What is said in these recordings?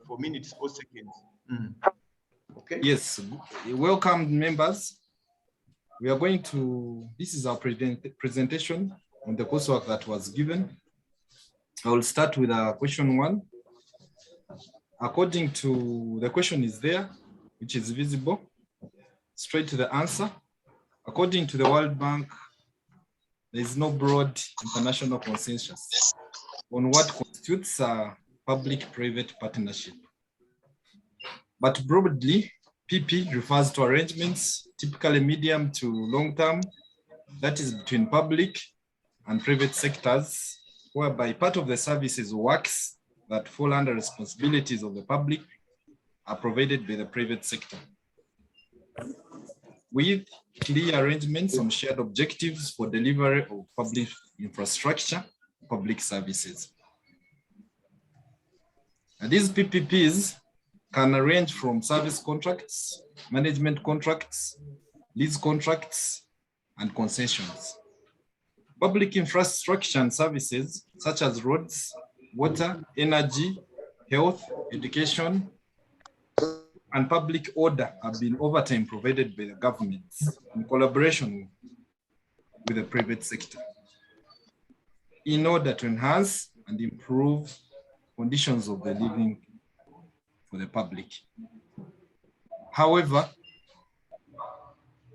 for minutes or seconds. Okay. Yes, welcome members. We are going to, this is our presentation on the coursework that was given. I will start with question 1. According to, the question is there, which is visible. Straight to the answer. According to the World Bank, there is no broad international consensus on what constitutes a public-private partnership. But broadly, PP refers to arrangements, typically medium to long-term, that is between public and private sectors, whereby part of the services or works that fall under responsibilities of the public are provided by the private sector, with clear arrangements on shared objectives for delivery of public infrastructure, public services. And these PPPs can range from service contracts, management contracts, lease contracts, and concessions. Public infrastructure and services such as roads, water, energy, health, education, and public order have been over time provided by the governments in collaboration with the private sector in order to enhance and improve conditions of the living for the public. However,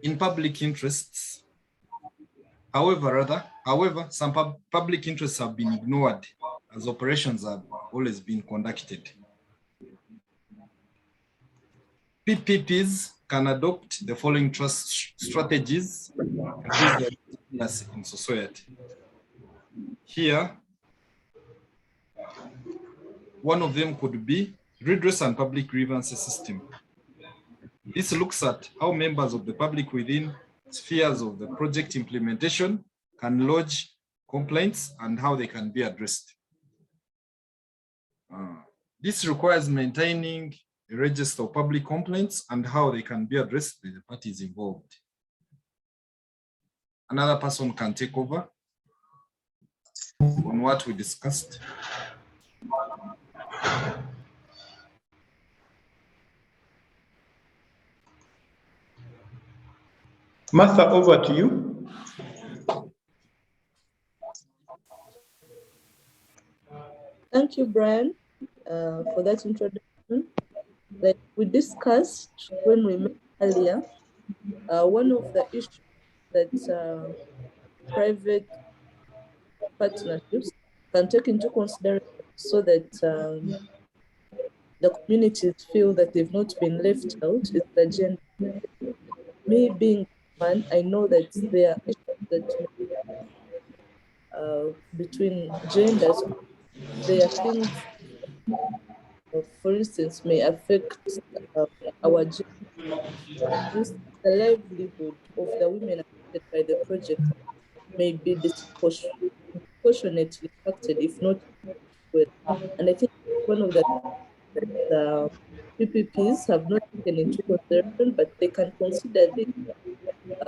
in public interests, some public interests have been ignored as operations have always been conducted. PPPs can adopt the following trust strategies in society. Here, one of them could be redress and public grievances system. This looks at how members of the public within spheres of the project implementation can lodge complaints and how they can be addressed. This requires maintaining a register of public complaints and how they can be addressed by the parties involved. Another person can take over on what we discussed. Martha, over to you. Thank you, Brian, for that introduction. Like we discussed when we met earlier, one of the issues that private partnerships can take into consideration so that the communities feel that they've not been left out is the gender. Me being one, I know that there are issues that between genders, there are things, for instance, may affect our gender. The livelihood of the women affected by the project may be disproportionately affected, if not well. And I think one of the PPPs have not taken into consideration, but they can consider this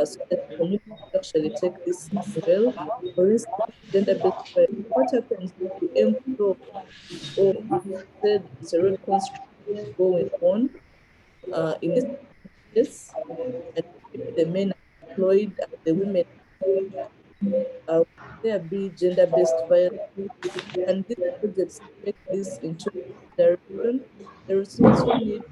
so that the community actually take this as well. For instance, gender-based violence. What happens if you employ or if there's a road construction going on in a place and the men are employed and the women there be gender-based violence, and these projects take this into consideration. There is also need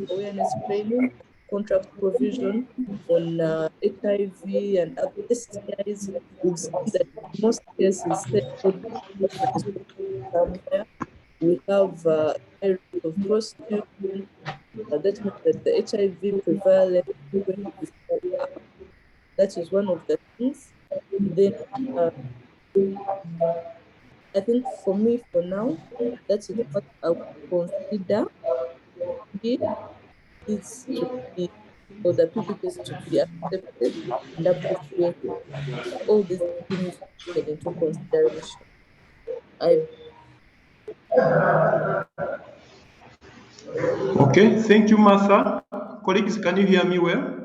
awareness training, contract provision on HIV and other STIs. We've seen that in most cases, somewhere we have areas of prostitution. That means that the HIV prevalence that is one of the things. Then I think for me, for now, that is what I would consider is to be, or the PPPs to be accepted and appreciated. All these things taken into consideration. Okay, thank you, Martha. Colleagues, can you hear me well?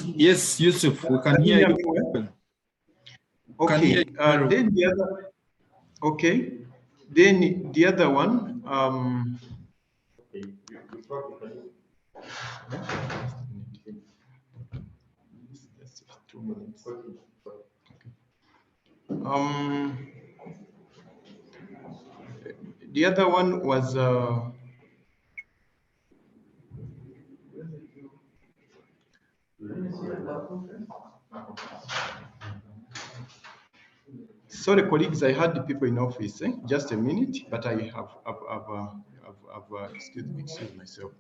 Yes, Yusuf, we can hear you well. Okay, then the other one, Just 2 minutes. The other one was sorry, colleagues, I had the people in office. Just a minute, but I have excuse myself.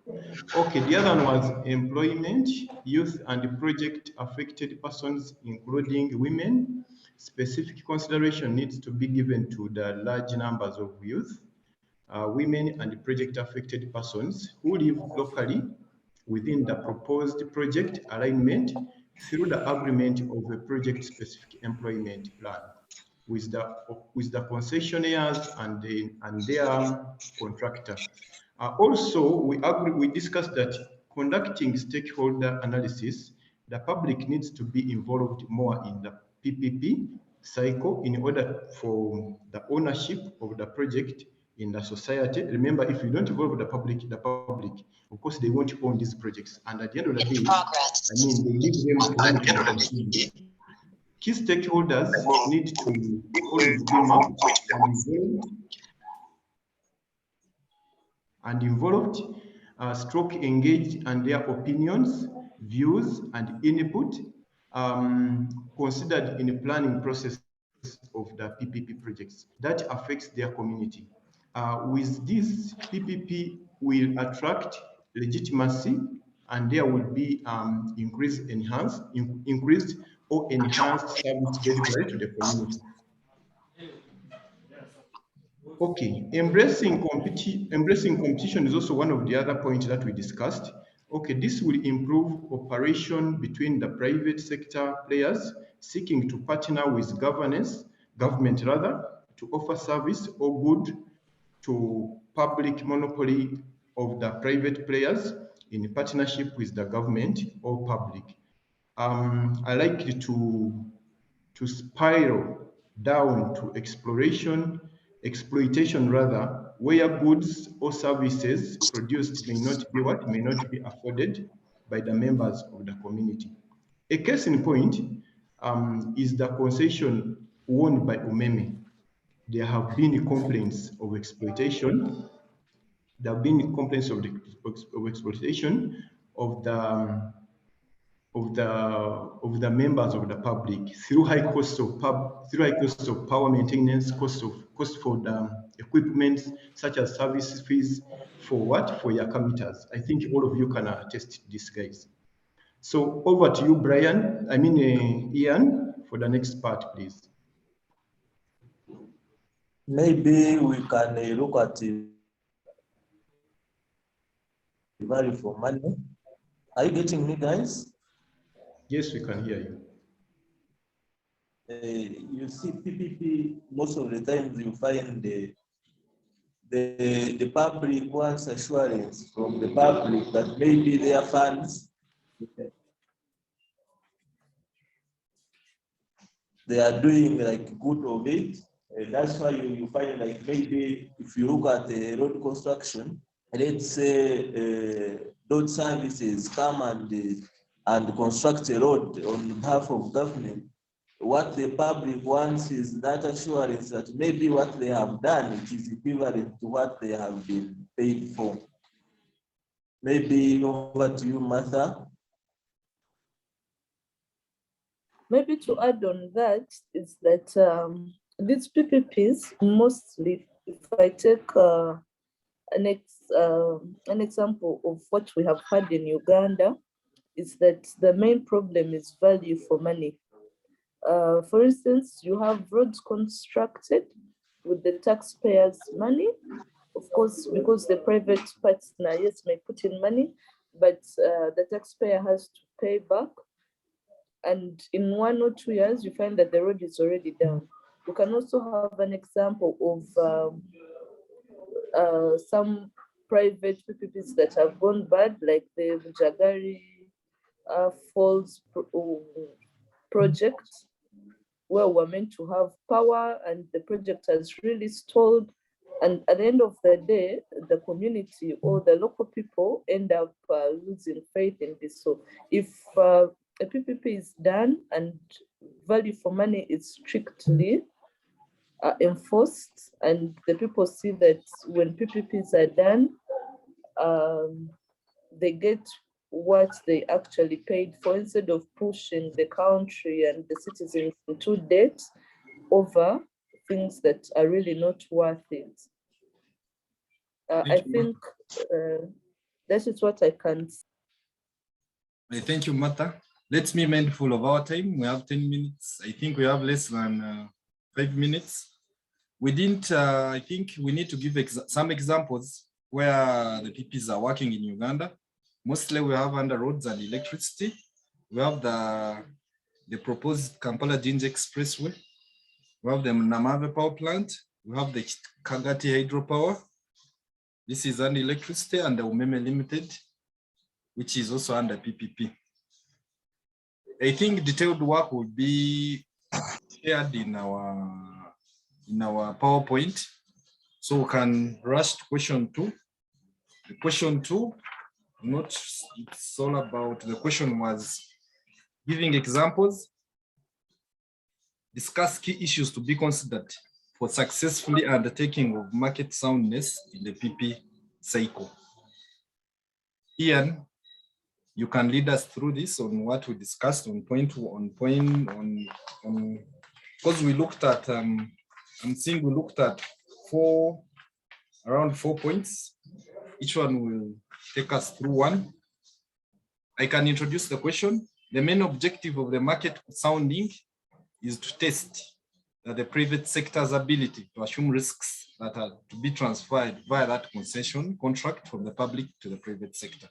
Okay, the other one was employment, youth, and project affected persons, including women. Specific consideration needs to be given to the large numbers of youth, women, and project affected persons who live locally within the proposed project alignment through the agreement of a project specific employment plan with the concessionaires and their contractor. Also, we discussed that conducting stakeholder analysis, the public needs to be involved more in the PPP cycle in order for the ownership of the project in the society. Remember, if you don't involve the public, of course, they won't own these projects. And at the end of the day, I mean, they leave them to continue. Key stakeholders need to always be mapped and involved, stroke engaged, and their opinions, views, and input considered in the planning process of the PPP projects that affects their community. With this, PPP will attract legitimacy, and there will be increased or enhanced service delivery to the community. Okay, embracing competition is also one of the other points that we discussed. Okay, this will improve cooperation between the private sector players seeking to partner with government rather, to offer service or good to public monopoly of the private players in partnership with the government or public. I like to spiral down to exploitation rather, where goods or services produced may not be afforded by the members of the community. A case in point is the concession owned by Umeme. There have been complaints of exploitation. There have been complaints of exploitation of the members of the public through high costs of power maintenance, cost for the equipment such as service fees for your commuters. I think all of you can attest this, guys. So over to you, Ian, for the next part, please. Maybe we can look at value for money. Are you getting me, guys? Yes, we can hear you. You see, PPP, most of the times you find the public wants assurance from the public that maybe their funds, they are doing like good of it. That's why you find like maybe if you look at the road construction, let's say road services come and construct a road on behalf of government. What the public wants is that assurance that maybe what they have done it is equivalent to what they have been paid for. Maybe over to you, Martha. Maybe to add on that is that these PPPs mostly, if I take an example of what we have had in Uganda, is that the main problem is value for money. For instance, you have roads constructed with the taxpayers' money, of course, because the private partner, yes, may put in money, but the taxpayer has to pay back. And in 1 or 2 years, you find that the road is already down. You can also have an example of some private PPPs that have gone bad, like the Jagari Falls project, where we're meant to have power and the project has really stalled And at the end of the day, the community or the local people end up losing faith in this. So if a PPP is done and value for money is strictly enforced, and the people see that when PPPs are done, they get what they actually paid for, instead of pushing the country and the citizens into debt over things that are really not worth it. I think that is what I can say. Thank you, Martha. Let's be mindful of our time. We have 10 minutes. I think we have less than 5 minutes. We didn't, I think we need to give some examples where the PPs are working in Uganda. Mostly we have under roads and electricity. We have the proposed Kampala-Jinja Expressway. We have the Namave power plant. We have the Kagati hydropower. This is under electricity, and the Umeme Limited, which is also under PPP. I think detailed work will be shared in our PowerPoint, so we can rush to question 2. The question 2, it's all about, the question was giving examples, discuss key issues to be considered for successfully undertaking of market soundness in the PP cycle. Ian, you can lead us through this on what we discussed on because we looked at, I'm seeing we looked at around 4 points. Each one will take us through one. I can introduce the question. The main objective of the market sounding is to test the private sector's ability to assume risks that are to be transferred via that concession contract from the public to the private sector.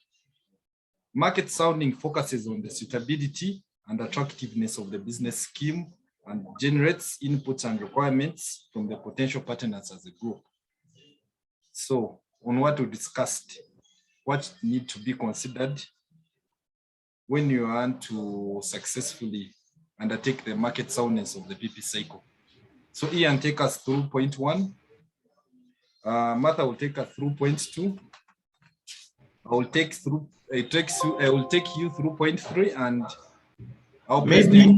Market sounding focuses on the suitability and attractiveness of the business scheme and generates inputs and requirements from the potential partners as a group. So, on what we discussed, what needs to be considered when you want to successfully undertake the market soundness of the PP cycle. So Ian, take us through point 1. Martha will take us through point 2. I will take you through point 3, and maybe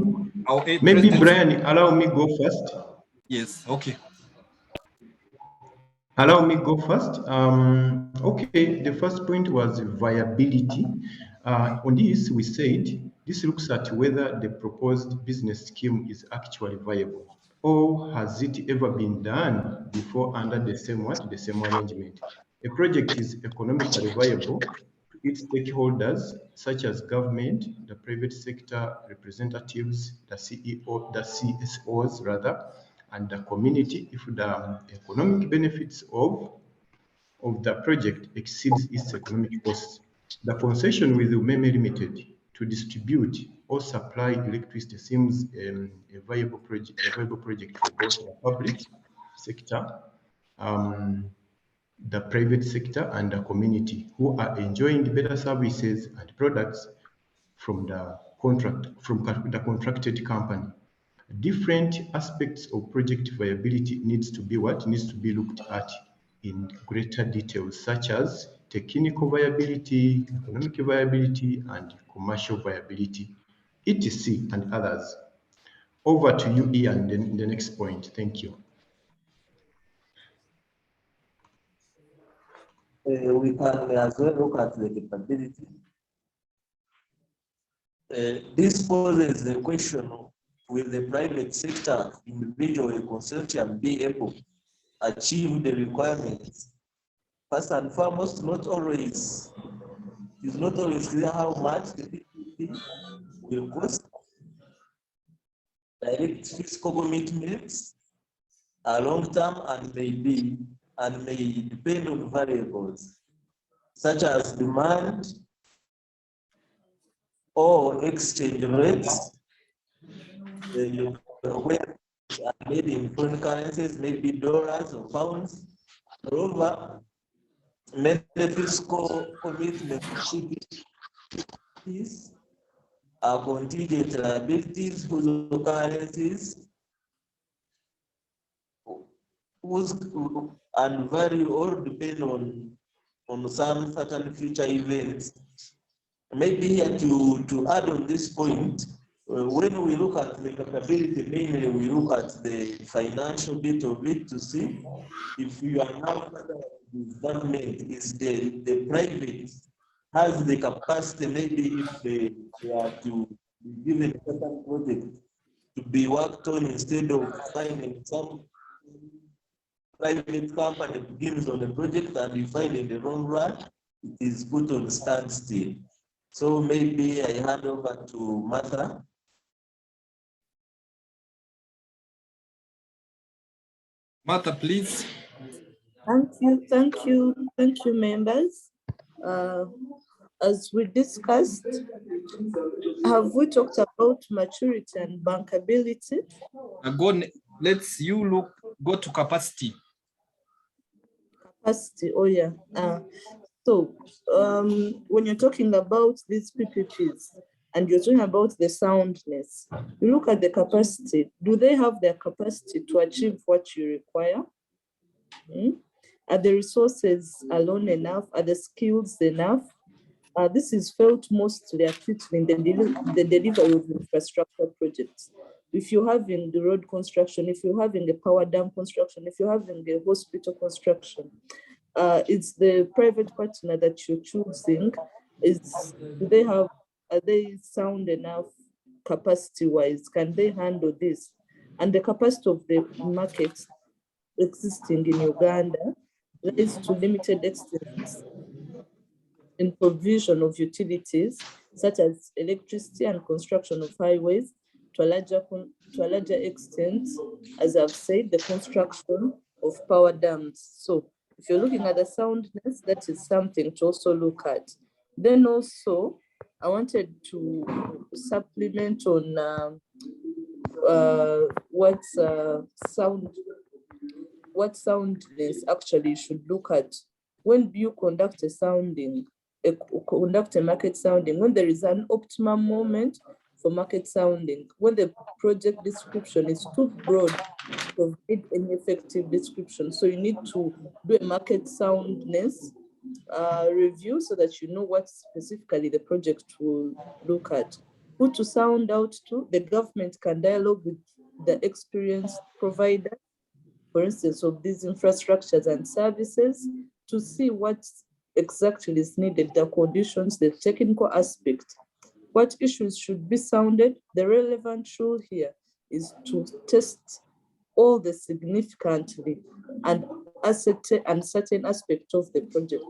Brian, allow me go first. Yes, okay. Allow me go first. Okay, the first point was viability. On this, we said this looks at whether the proposed business scheme is actually viable, or has it ever been done before under the same arrangement. A project is economically viable to its stakeholders, such as government, the private sector representatives, the CSOs rather, and the community, if the economic benefits of the project exceeds its economic costs. The concession with Umeme Limited to distribute or supply electricity seems a viable project for both the public sector, the private sector, and the community, who are enjoying better services and products from the contracted company. Different aspects of project viability needs to be looked at in greater detail, such as technical viability, economic viability, and commercial viability, etc., and others. Over to you, Ian, in the next point. Thank you. We can as well look at the capability. This poses the question: will the private sector, individual consortium, be able to achieve the requirements? First and foremost, it's not always clear how much the PPP will cost. Direct fiscal commitments are long-term and may depend on variables such as demand or exchange rates. When are made in foreign currencies, maybe dollars or pounds. Moreover, many fiscal commitments are contingent liabilities whose currencies and vary or depend on some certain future events. Maybe here to add on this point, when we look at the capability, mainly we look at the financial bit of it to see if you are now with government, is the private has the capacity, maybe if they are to be given a certain project to be worked on instead of finding some private company begins on a project and you find in the long run, it is put on standstill. So maybe I hand over to Martha. Martha, please. Thank you, members. As we discussed, have we talked about maturity and bankability? Go to capacity. Capacity, oh yeah. So when you're talking about these PPPs and you're talking about the soundness, you look at the capacity. Do they have their capacity to achieve what you require? Are the resources alone enough? Are the skills enough? This is felt mostly acutely in the delivery of infrastructure projects. If you're having the road construction, if you're having a power dam construction, if you're having a hospital construction, it's the private partner that you're choosing. Are they sound enough capacity-wise? Can they handle this? And the capacity of the market existing in Uganda lies to limited extent in provision of utilities such as electricity and construction of highways, to a larger extent, as I've said, the construction of power dams. So if you're looking at the soundness, that is something to also look at. Then also, I wanted to supplement on what soundness actually should look at. When you conduct conduct a market sounding, when there is an optimum moment for market sounding, when the project description is too broad to provide any effective description. So you need to do a market soundness review so that you know what specifically the project will look at. Who to sound out to? The government can dialogue with the experienced provider, for instance, of these infrastructures and services, to see what exactly is needed, the conditions, the technical aspect, what issues should be sounded. The relevant rule here is to test all the significantly and certain aspects of the project.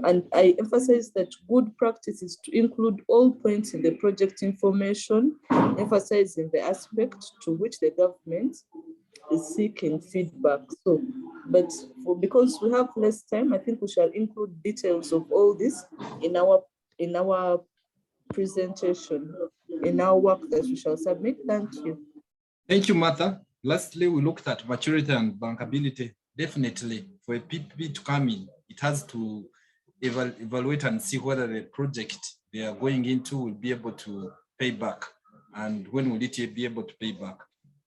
And I emphasize that good practice is to include all points in the project information, emphasizing the aspect to which the government is seeking feedback. So, but because we have less time, I think we shall include details of all this in our presentation, in our work that we shall submit. Thank you. Thank you, Martha. Lastly, we looked at maturity and bankability. Definitely, for a PPP to come in, it has to evaluate and see whether the project they are going into will be able to pay back, and when will it be able to pay back.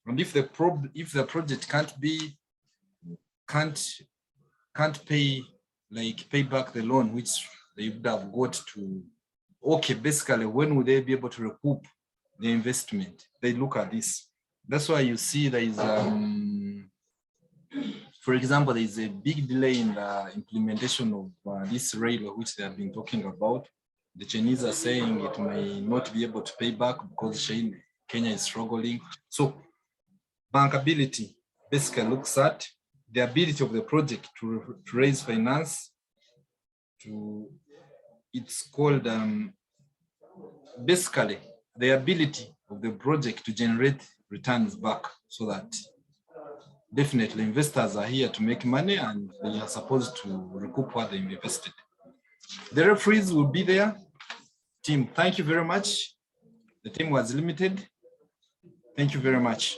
And if the project can't pay back the loan which they would have got to, okay, basically when will they be able to recoup the investment? They look at this. That's why you see there is for example, there is a big delay in the implementation of this rail which they have been talking about. The Chinese are saying it may not be able to pay back because Kenya is struggling. So bankability basically looks at the ability of the project to raise finance. It's called basically the ability of the project to generate returns back, so that definitely investors are here to make money and they are supposed to recoup what they invested. The referees will be there. Team, thank you very much. The team was limited. Thank you very much.